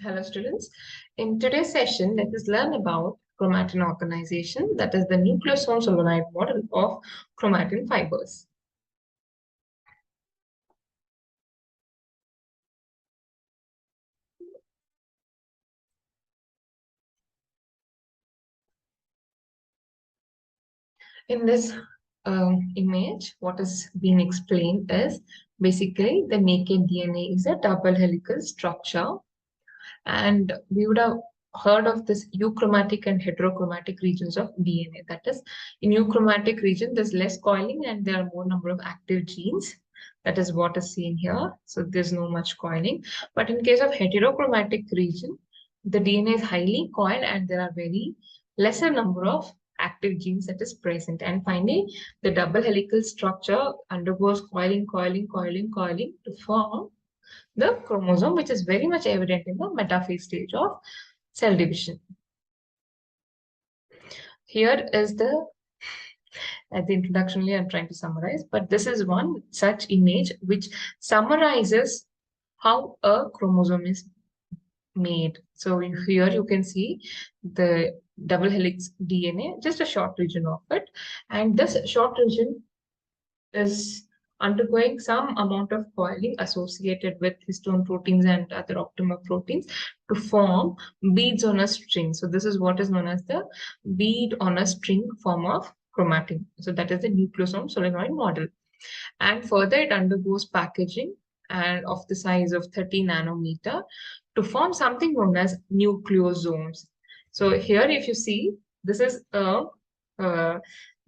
Hello students. In today's session, let us learn about chromatin organization, that is the nucleosome solenoid model of chromatin fibers. In this image, what is being explained is basically the naked DNA is a double helical structure, and we would have heard of this euchromatic and heterochromatic regions of DNA. That is, in euchromatic region, there's less coiling and there are more number of active genes. That is what is seen here. So there's no much coiling. But in case of heterochromatic region, the DNA is highly coiled and there are very lesser number of active genes that is present. And finally, the double helical structure undergoes coiling to form the chromosome, which is very much evident in the metaphase stage of cell division. Here is at the introduction, I'm trying to summarize, but this is one such image which summarizes how a chromosome is made. So here you can see the double helix DNA, just a short region of it, and this short region is undergoing some amount of coiling associated with histone proteins and other octamer proteins to form beads on a string. So this is what is known as the bead on a string form of chromatin. So that is the nucleosome solenoid model. And further it undergoes packaging and of the size of 30 nanometer to form something known as nucleosomes. So here if you see, this is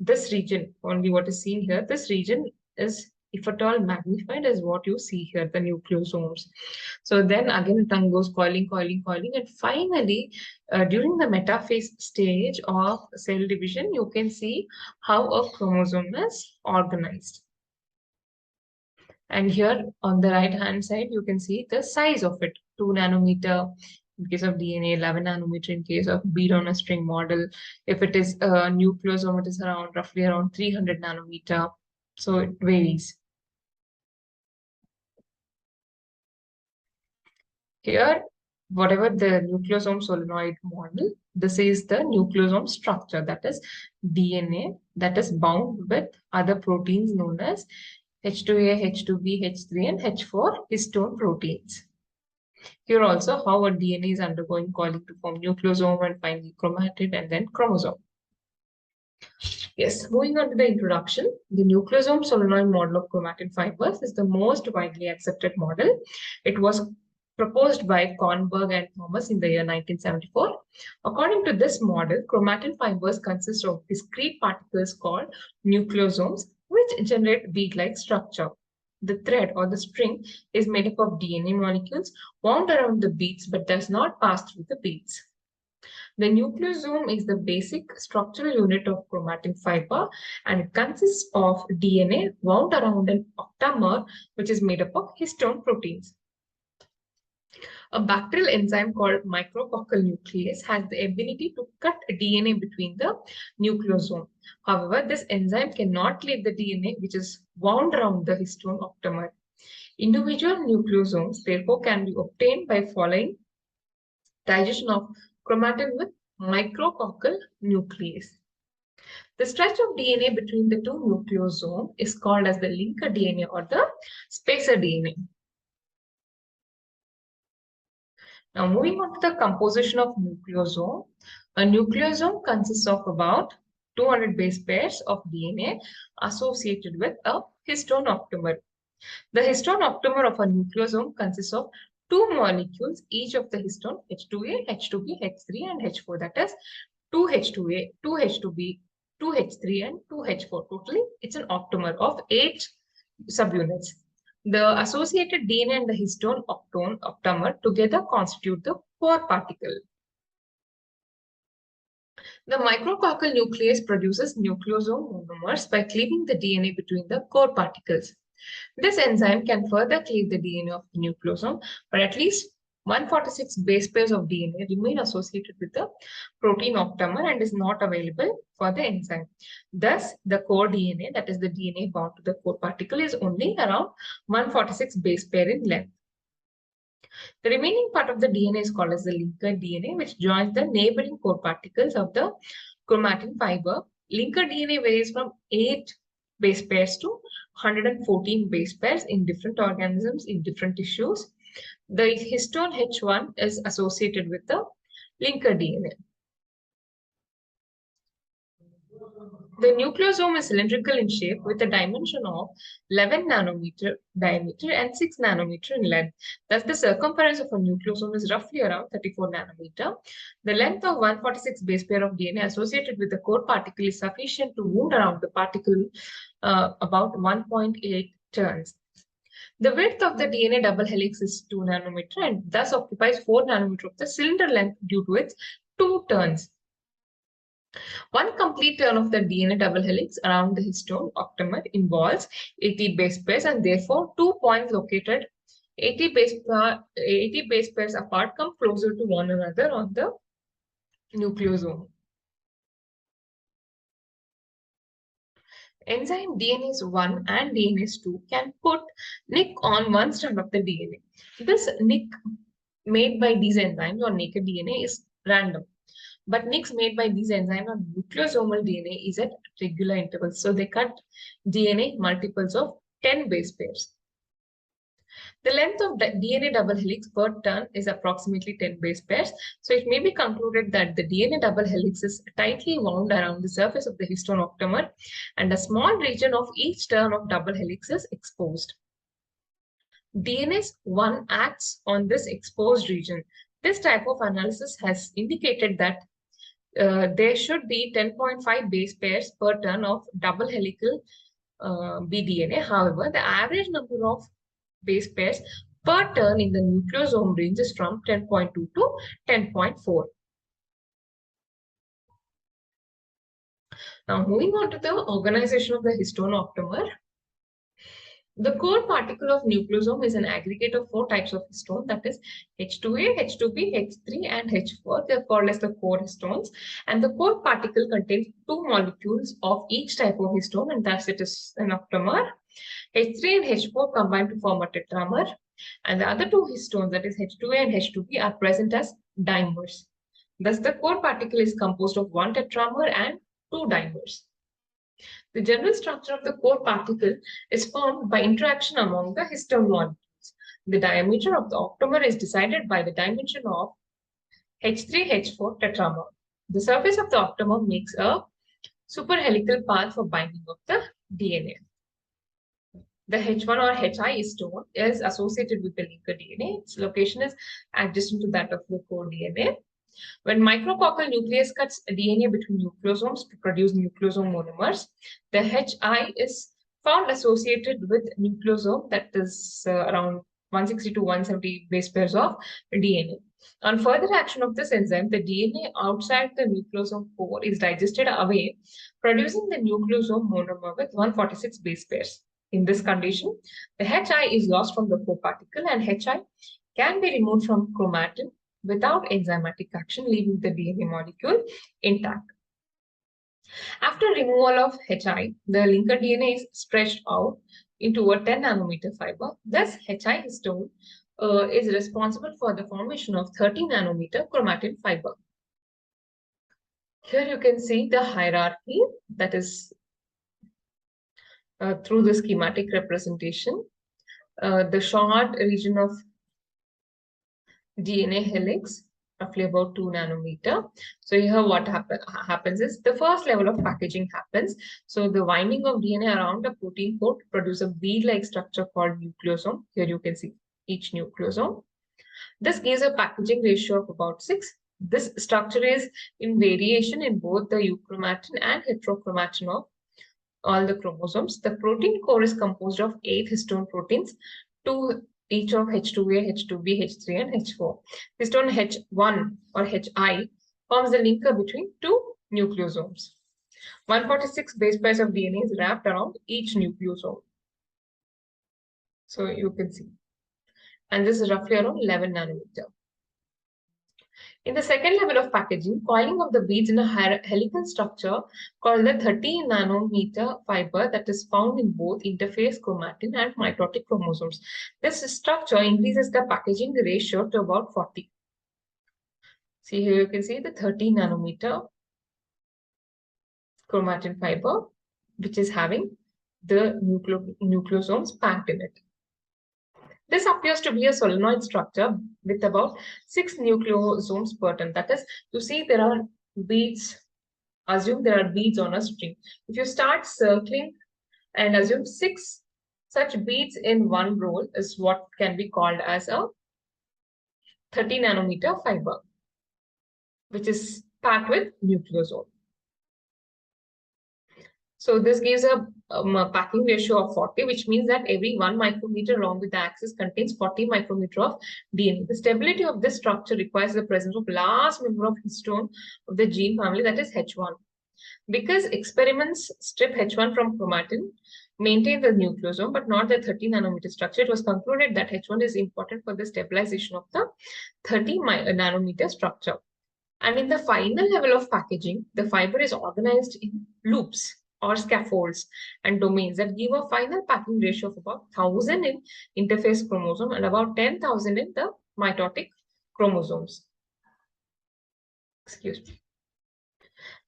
this region, only what is seen here, this region is, if at all magnified, is what you see here, the nucleosomes. So then again it undergoes coiling, and finally during the metaphase stage of cell division, you can see how a chromosome is organized. And here on the right hand side, you can see the size of it, 2 nanometer in case of DNA, 11 nanometer in case of bead on a string model. If it is a nucleosome, it is roughly around 300 nanometer. So it varies. Here, whatever the nucleosome solenoid model, this is the nucleosome structure, that is DNA that is bound with other proteins known as H2A, H2B, H3, and H4 histone proteins. Here also how a DNA is undergoing coiling to form nucleosome and finally chromatid and then chromosome. Yes, moving on to the introduction, the nucleosome solenoid model of chromatin fibers is the most widely accepted model. It was proposed by Kornberg and Thomas in the year 1974. According to this model, chromatin fibers consist of discrete particles called nucleosomes, which generate bead-like structure. The thread or the string is made up of DNA molecules wound around the beads but does not pass through the beads. The nucleosome is the basic structural unit of chromatin fiber and it consists of DNA wound around an octamer which is made up of histone proteins. A bacterial enzyme called micrococcal nuclease has the ability to cut DNA between the nucleosome. However, this enzyme cannot leave the DNA which is wound around the histone octamer. Individual nucleosomes therefore can be obtained by following digestion of chromatin with micrococcal nuclease. The stretch of DNA between the two nucleosomes is called as the linker DNA or the spacer DNA. Now moving on to the composition of nucleosome. A nucleosome consists of about 200 base pairs of DNA associated with a histone octamer. The histone octamer of a nucleosome consists of two molecules, each of the histone H2A, H2B, H3 and H4. That is 2H2A, 2H2B, 2H3 and 2H4. Totally, it's an octamer of 8 subunits. The associated DNA and the histone octamer together constitute the core particle. The micrococcal nuclease produces nucleosome monomers by cleaving the DNA between the core particles. This enzyme can further cleave the DNA of the nucleosome, but at least 146 base pairs of DNA remain associated with the protein octamer and is not available for the enzyme. Thus, the core DNA, that is the DNA bound to the core particle, is only around 146 base pair in length. The remaining part of the DNA is called as the linker DNA, which joins the neighboring core particles of the chromatin fiber. Linker DNA varies from 8 base pairs to 114 base pairs in different organisms in different tissues. The histone H1 is associated with the linker DNA. The nucleosome is cylindrical in shape with a dimension of 11 nanometer diameter and 6 nanometer in length. Thus, the circumference of a nucleosome is roughly around 34 nanometer. The length of 146 base pair of DNA associated with the core particle is sufficient to wound around the particle about 1.8 turns. The width of the DNA double helix is 2 nanometer and thus occupies 4 nanometer of the cylinder length due to its 2 turns. One complete turn of the DNA double helix around the histone octamer involves 80 base pairs, and therefore 2 points located 80 base pairs apart come closer to one another on the nucleosome. Enzyme DNase 1 and DNase 2 can put nick on one strand of the DNA. This nick made by these enzymes on naked DNA is random. But nicks made by these enzymes on nucleosomal DNA is at regular intervals. So they cut DNA multiples of 10 base pairs. The length of the DNA double helix per turn is approximately 10 base pairs. So it may be concluded that the DNA double helix is tightly wound around the surface of the histone octamer and a small region of each turn of double helix is exposed. DNase 1 acts on this exposed region. This type of analysis has indicated that there should be 10.5 base pairs per turn of double helical bDNA. However, the average number of base pairs per turn in the nucleosome ranges from 10.2 to 10.4. Now, moving on to the organization of the histone octamer. The core particle of nucleosome is an aggregate of 4 types of histone, that is H2A, H2B, H3, and H4. They are called as the core histones. And the core particle contains 2 molecules of each type of histone, and thus it is an octamer. H3 and H4 combine to form a tetramer. And the other 2 histones, that is H2A and H2B, are present as dimers. Thus, the core particle is composed of 1 tetramer and 2 dimers. The general structure of the core particle is formed by interaction among the histone molecules. The diameter of the octamer is decided by the dimension of H3-H4 tetramer. The surface of the octamer makes a superhelical path for binding of the DNA. The H1 or HI histone is associated with the linker DNA. Its location is adjacent to that of the core DNA. When micrococcal nucleus cuts DNA between nucleosomes to produce nucleosome monomers, the HI is found associated with nucleosome, that is around 160 to 170 base pairs of DNA. On further action of this enzyme, the DNA outside the nucleosome core is digested away, producing the nucleosome monomer with 146 base pairs. In this condition, the HI is lost from the core particle and HI can be removed from chromatin without enzymatic action, leaving the DNA molecule intact. After removal of HI, the linker DNA is stretched out into a 10 nanometer fiber. Thus, HI histone is responsible for the formation of 30 nanometer chromatin fiber. Here you can see the hierarchy, that is through the schematic representation. The short region of DNA helix, roughly about 2 nanometer. So here what happens is the first level of packaging happens. So the winding of DNA around a protein coat produces a bead-like structure called nucleosome. Here you can see each nucleosome. This gives a packaging ratio of about 6. This structure is in variation in both the euchromatin and heterochromatin of all the chromosomes. The protein core is composed of 8 histone proteins, 2 each of H2A, H2B, H3, and H4. Histone H1 or HI forms the linker between 2 nucleosomes. 146 base pairs of DNA is wrapped around each nucleosome. So you can see. And this is roughly around 11 nanometer. In the second level of packaging, coiling of the beads in a helical structure called the 30 nanometer fiber that is found in both interphase chromatin and mitotic chromosomes. This structure increases the packaging ratio to about 40. See here you can see the 30 nanometer chromatin fiber, which is having the nucleosomes packed in it. This appears to be a solenoid structure with about 6 nucleosomes per turn. That is, you see there are beads, assume there are beads on a string. If you start circling and assume 6 such beads in one roll is what can be called as a 30 nanometer fiber, which is packed with nucleosome. So this gives a packing ratio of 40, which means that every 1 micrometer along with the axis contains 40 micrometer of DNA. The stability of this structure requires the presence of large number of histone of the gene family, that is H1. Because experiments strip H1 from chromatin, maintain the nucleosome, but not the 30 nanometer structure, it was concluded that H1 is important for the stabilization of the 30 nanometer structure. And in the final level of packaging, the fiber is organized in loops or scaffolds and domains that give a final packing ratio of about 1000 in interphase chromosome and about 10,000 in the mitotic chromosomes. Excuse me.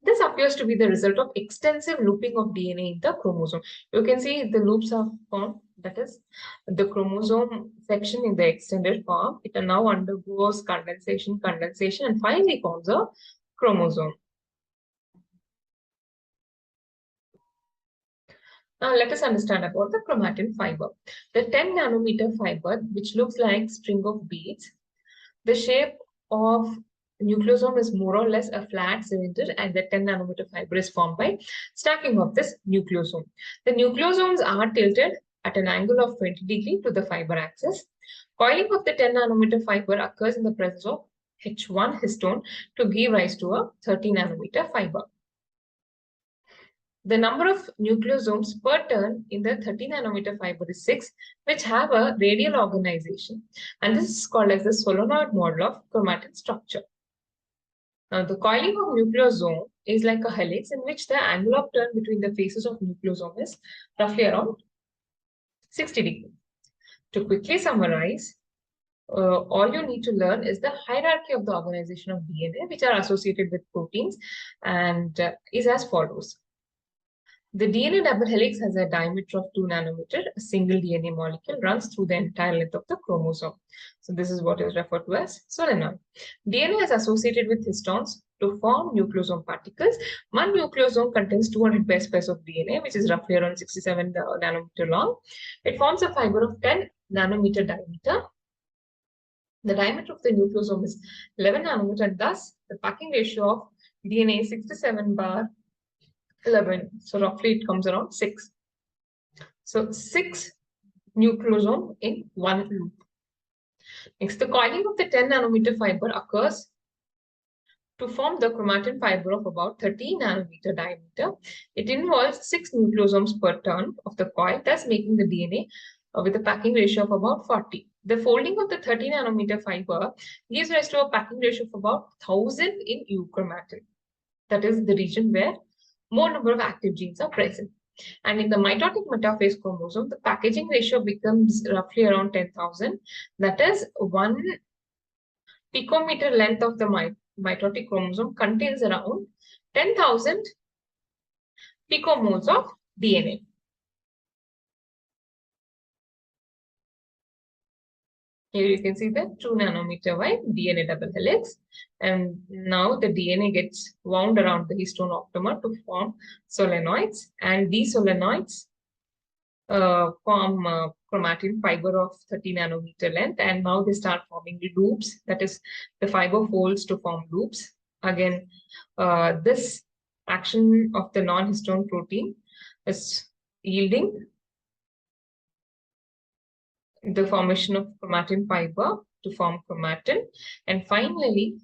This appears to be the result of extensive looping of DNA in the chromosome. You can see the loops are formed, that is the chromosome section in the extended form. It now undergoes condensation, and finally forms a chromosome. Now let us understand about the chromatin fiber. The 10 nanometer fiber, which looks like string of beads, the shape of nucleosome is more or less a flat cylinder, and the 10 nanometer fiber is formed by stacking of this nucleosome. The nucleosomes are tilted at an angle of 20 degrees to the fiber axis. Coiling of the 10 nanometer fiber occurs in the presence of H1 histone to give rise to a 30 nanometer fiber. The number of nucleosomes per turn in the 30 nanometer fiber is 6, which have a radial organization, and this is called as the solenoid model of chromatin structure. Now, the coiling of nucleosome is like a helix in which the angle of turn between the faces of nucleosome is roughly around 60 degrees. To quickly summarize, all you need to learn is the hierarchy of the organization of DNA, which are associated with proteins, and is as follows. The DNA double helix has a diameter of 2 nanometer. A single DNA molecule runs through the entire length of the chromosome. So this is what is referred to as solenoid. DNA is associated with histones to form nucleosome particles. One nucleosome contains 200 base pairs of DNA, which is roughly around 67 nanometer long. It forms a fiber of 10 nanometer diameter. The diameter of the nucleosome is 11 nanometer, and thus the packing ratio of DNA is 67 bar 11. So roughly it comes around 6. So 6 nucleosome in one loop. Next, the coiling of the 10 nanometer fiber occurs to form the chromatin fiber of about 30 nanometer diameter. It involves 6 nucleosomes per turn of the coil, thus making the DNA with a packing ratio of about 40. The folding of the 30 nanometer fiber gives rise to a packing ratio of about 1000 in euchromatin. That is the region where more number of active genes are present. And in the mitotic metaphase chromosome, the packaging ratio becomes roughly around 10,000. That is, 1 picometer length of the mitotic chromosome contains around 10,000 picomoles of DNA. Here you can see the 2 nanometer wide DNA double helix, and now the DNA gets wound around the histone octamer to form solenoids, and these solenoids form chromatin fiber of 30 nanometer length, and now they start forming loops. That is, the fiber folds to form loops. Again, this action of the non-histone protein is yielding the formation of chromatin fiber to form chromatin, and finally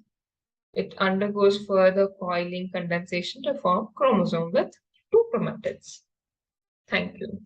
it undergoes further coiling condensation to form chromosome with 2 chromatids. Thank you.